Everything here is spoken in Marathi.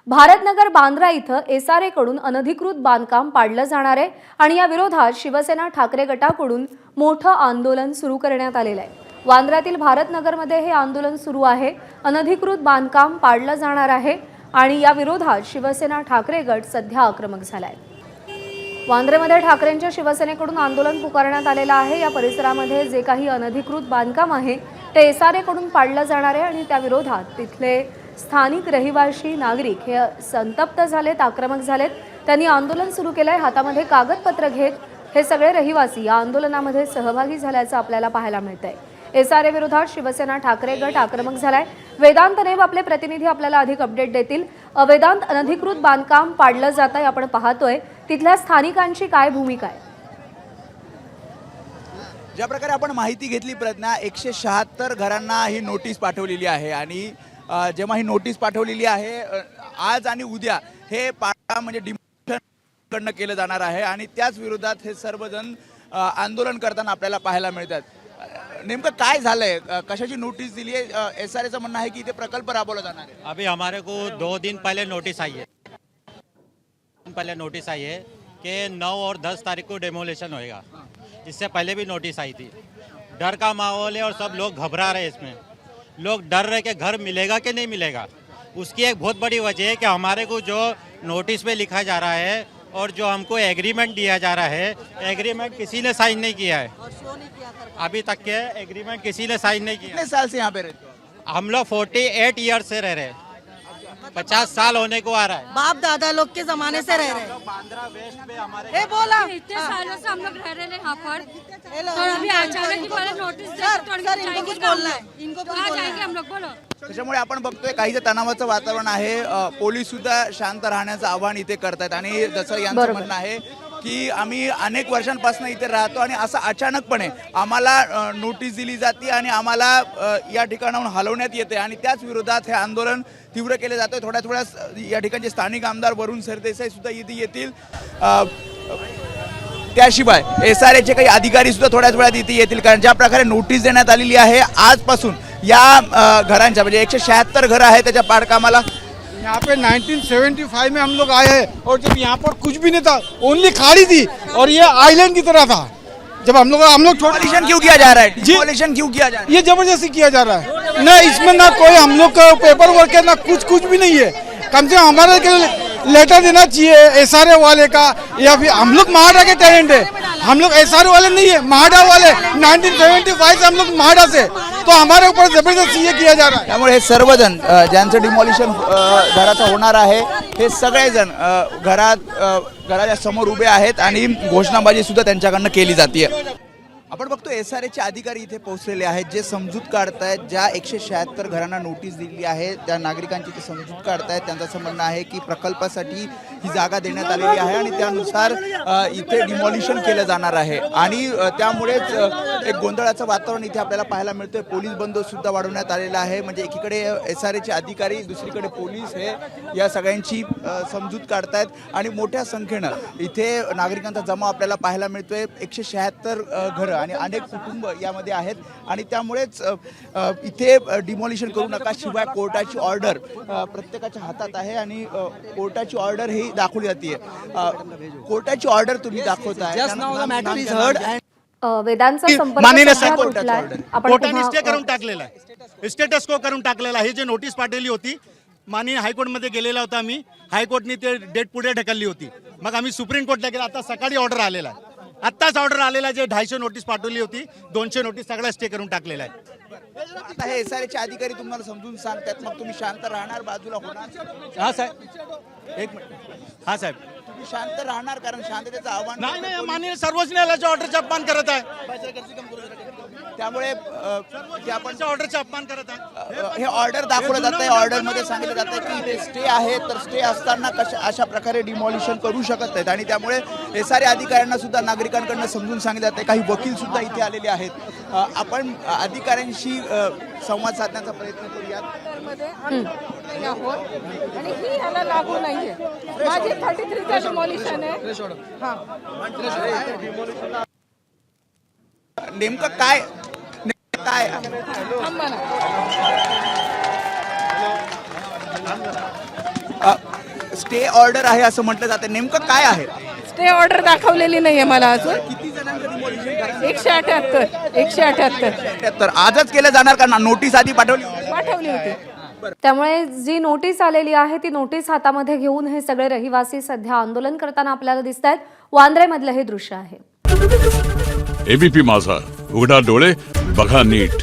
भारतनगर बांद्रा इथं एसआरए कडून अनधिकृत बांधकाम पाडलं जाणार आहे आणि या विरोधात शिवसेना ठाकरे गटाकडून मोठं आंदोलन सुरू करण्यात आलेलं आहे। बांद्रातील भारतनगरमध्ये हे आंदोलन सुरू आहे। अनधिकृत बांधकाम पाडलं जाणार आहे आणि या विरोधात शिवसेना ठाकरे गट सध्या आक्रमक झालाय। वांद्रेमध्ये ठाकरेंच्या शिवसेनेकडून आंदोलन पुकारण्यात आलेलं आहे। या परिसरामध्ये जे काही अनधिकृत बांधकाम आहे ते एसआरए कडून पाडलं जाणार आहे आणि त्या विरोधात तिथले स्थानिक रहिवासी नागरिक हे संतप्त झालेत, आक्रमक झालेत। त्यांनी आंदोलन सुरू केलंय। हातामध्ये कागदपत्र घेत हे सगळे रहिवासी या आंदोलनामध्ये सहभागी झाल्याचं आपल्याला पाहायला मिळतंय। एसआरए विरोधात शिवसेना ठाकरे गट आक्रमक झालाय। वेदांत नेब आपले प्रतिनिधी आपल्याला अधिक अपडेट देतील। वेदांत, अनधिकृत बांधकाम पाडलं जातंय आपण पाहतोय, तिथल्या स्थानिकांची काय भूमिका आहे? ज्या प्रकारे आपण माहिती घेतली प्रज्ञा, 176 घरांना ही नोटीस पाठवलेली आहे आणि जेव्हा ही नोटीस पाठवलेली आहे आज आणि उद्या हे पाडा म्हणजे डिमोलिशन कडनं केलं जाणार आहे आणि त्याच विरोधात हे सर्वजण आंदोलन करताना आपल्याला पाहायला मिळतात। नेमकं काय झालंय, कशाची नोटीस दिली आहे? एसआरएचं म्हणणं आहे की इथे प्रकल्प राबवला जाणार आहे। अभी हमारे को 2 दिन पहले नोटिस आई है कि 9 और 10 तारीख को डेमोलेशन होएगा। इससे पहले भी नोटिस आई थी। डर का माहौल है और सब लोग घबरा रहे हैं। इसमें लोग डर रहे कि घर मिलेगा कि नहीं मिलेगा। उसकी एक बहुत बड़ी वजह है कि हमारे को जो नोटिस में लिखा जा रहा है और जो हमको एग्रीमेंट दिया जा रहा है, एग्रीमेंट किसी ने साइन नहीं किया है। अभी तक के एग्रीमेंट किसी ने साइन नहीं किया। कितने साल से यहाँ पे रहते हो? हम लोग 48 ईयर से रह रहे हैं। 50 साल होने को आ रहा है। बाप दादा लोग के जमाने से रह रहे हैं। बांद्रा वेस्ट में हमारे बोला इतने सालों से हम लोग रह रहे हैं यहाँ पर, और अभी अचानक ही पहले नोटिस इनको कुछ बोलना है, इनको कुछ कहाँ बोलना जाएंगे है। हम लोग? बोलो। त्याच्यामुळे आपण बघतोय काहीच तणावाचं वातावरण आहे। पोलीस सुद्धा शांत राहण्याचं आवाहन इथे करतात आणि जसं यांचं म्हणणं आहे की आम्ही अनेक वर्षांपासून इथे राहतो आणि असं अचानकपणे आम्हाला नोटीस दिली जाते आणि आम्हाला या ठिकाणाहून हलवण्यात येते आणि त्याच विरोधात हे आंदोलन तीव्र केले जाते। थोड्या या ठिकाणचे स्थानिक आमदार वरुण सरदेसाई सुद्धा इथे येतील। त्याशिवाय एसआरएचे काही अधिकारी सुद्धा थोड्याच वेळात इथे येतील, कारण ज्या प्रकारे नोटीस देण्यात आलेली आहे आजपासून या घरांच्या म्हणजे 176 घर आहे त्याच्या पाडकामाला। यहाँ पे 1975 में हम लोग आए हैं और जब यहाँ पर कुछ भी नहीं था, ओनली खाड़ी थी और ये आइलैंड की तरह था। जब हम लोग डिमोलिशन क्यों किया जा रहा है? डिमोलिशन क्यों किया जा रहा है? ये जबरदस्ती किया जा रहा है ना, इसमें ना कोई हम लोग का पेपर वर्क है ना कुछ भी नहीं है। कम से कम हमारे के लेटर देना चाहिए एसआरए वाले का, या फिर हम लोग महाडा के टेनेंट है, हम लोग एसआरए वाले नहीं है, महाडा वाले। 1975 से हम लोग महाडा से, तो हमारे ऊपर जबरदस्ती ये किया जा रहा है। त्यामुळे हे सर्वजण ज्यांचं डिमोलिशन घराचं होणार आहे हे सगळेजण घराच्या समोर उभे आहेत आणि घोषणाबाजी सुद्धा त्यांच्याकडनं केली जाते। आपण बघतो एसआरएचे अधिकारी इथे पोहोचलेले आहेत, जे समजूत काढतायत। ज्या 176 घरांना नोटीस दिली आहे त्या नागरिकांची ते समजूत काढतायत। त्यांचं असं म्हणणं आहे की प्रकल्पासाठी ही जागा देण्यात आलेली आहे आणि त्यानुसार इथे डिमॉलिशन केलं जाणार आहे आणि त्यामुळेच एक गोंधळाचं वातावरण इथे आपल्याला पाहायला मिळतंय। पोलीस बंदोबस्त सुद्धा वाढवण्यात आलेला आहे। म्हणजे एकीकडे एसआरएचे अधिकारी, दुसरीकडे पोलीस हे या सगळ्यांची समजूत काढतायत आणि मोठ्या संख्येनं इथे नागरिकांचा जमाव आपल्याला पाहायला मिळतोय। 176 घरं आणि अनेक कुटुंब यामध्ये आहेत आणि त्यामुळेच इथे डिमॉलिशन करू नका, शिवाय कोर्टाची ऑर्डर प्रत्येकाच्या हातात आहे आणि कोर्टाची ऑर्डर ही दाखवली जाते। कोर्टाची ऑर्डर तुम्ही दाखवताय। वेदांचा संपर्क सध्या तुटलाय। आपण कोर्टाने स्टे करून टाकलेला आहे, स्टेटस को करून टाकलेला आहे। जे नोटीस पाठवली होती माननीय हायकोर्टमध्ये गेलेला होता आम्ही, हायकोर्टने ते डेट पुढे ढकलली होती। मग आम्ही सुप्रीम कोर्टला गेलो, आता सकाळी ऑर्डर आलेला आहे, आत्ताच ऑर्डर आलेला। जे 250 नोटीस पाठवली होती, 200 नोटीस सगळ्या स्टे करून टाकलेला आहे। आता हे एसआरएचे अधिकारी तुम्हाला समजून सांगतात, मग तुम्ही शांत राहणार, बाजूला होणार? हा साहेब, एक मिनिट। हा साहेब, तुम्ही शांत राहणार, कारण शांततेचं आव्हान नाही, माननीय सर्वोच्च न्यायालयाच्या ऑर्डरचा अपमान करत आहे। त्यामुळे आपण ऑर्डरचा अपमान करत आहे। हे ऑर्डर दाखवलं जात आहे। ऑर्डरमध्ये सांगितलं जातं की इथे स्टे आहे, तर स्टे असताना अशा प्रकारे डिमॉलिशन करू शकत नाहीत आणि त्यामुळे एसआरए अधिकाऱ्यांना सुद्धा नागरिकांकडून समजून सांगितलं जातं। काही वकील सुद्धा इथे आलेले आहेत। आपण अधिकाऱ्यांशी संवाद साधण्याचा प्रयत्न करूयात। आणि ही ह्याला लागू नाहीये। माझी 33 डिमॉलिशन आहे। नेमकं काय स्टे ऑर्डर आहे असं म्हटलं जातं, नेमकं काय आहे? स्टे ऑर्डर दाखवलेली नाहीये मला अजून. किती जणांचं demolition करायचं? 178. तर आजच केलं जाणार का? नोटीस आधी पाठवली होती? पाठवली होती. त्यामुळे जी नोटीस आलेली आहे ती नोटीस हातामध्ये घेऊन हे सगळे रहिवासी सध्या आंदोलन करताना आपल्याला दिसत आहेत. वांद्रेमधलं हे दृश्य आहे. एबीपी माझा, उघडा डोळे बघा नीट.